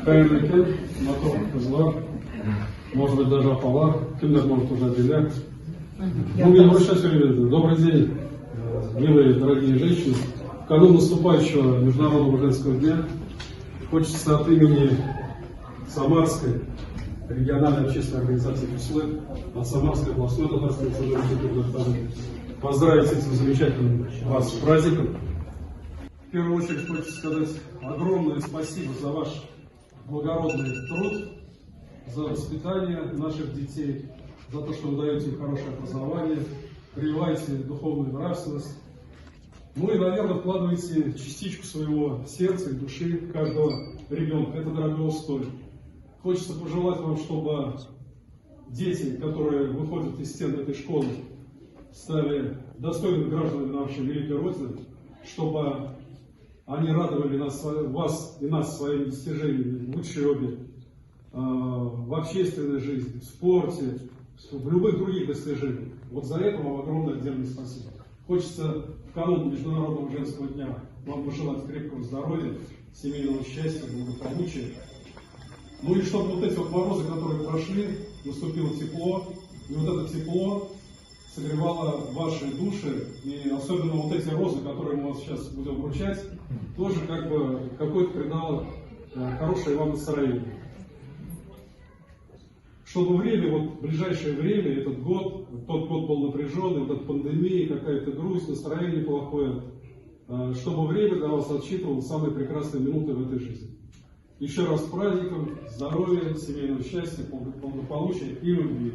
Қайырлы екен, ұнатылған қызлар, может быть, даже апалар, кімдер может уже отделять. Ну, мне больше всего добрый день, милые, дорогие женщины. В канун наступающего Международного женского дня хочется от имени Самарской региональной общественной организации КСЛЭ, от Самарской областной татарской национальной поздравить с этим замечательным вас праздником. В первую очередь хочется сказать огромное спасибо за ваш благородный труд, за воспитание наших детей, за то, что вы даете им хорошее образование, прививаете духовную нравственность. Ну и, наверное, вкладываете частичку своего сердца и души каждого ребенка. Это дорого стоит. Хочется пожелать вам, чтобы дети, которые выходят из стен этой школы, стали достойными гражданами нашей великой Родины, чтобы они радовали вас и нас своими достижениями в учебе, в общественной жизни, в спорте, в любых других достижениях. Вот за это вам огромное отдельное спасибо. Хочется в канун Международного женского дня вам пожелать крепкого здоровья, семейного счастья, благополучия. Ну и чтобы вот эти вот морозы, которые прошли, наступило тепло, и вот это тепло согревало ваши души, и особенно вот эти розы, которые мы вот сейчас будем вручать, тоже как бы какое-то придало хорошее вам настроение. Чтобы время, вот в ближайшее время, этот год, тот год был напряженный, вот эта пандемия, какая-то грусть, настроение плохое, чтобы время для вас отсчитывало самые прекрасные минуты в этой жизни. Еще раз с праздником, здоровья, семейного счастья, благополучия и любви.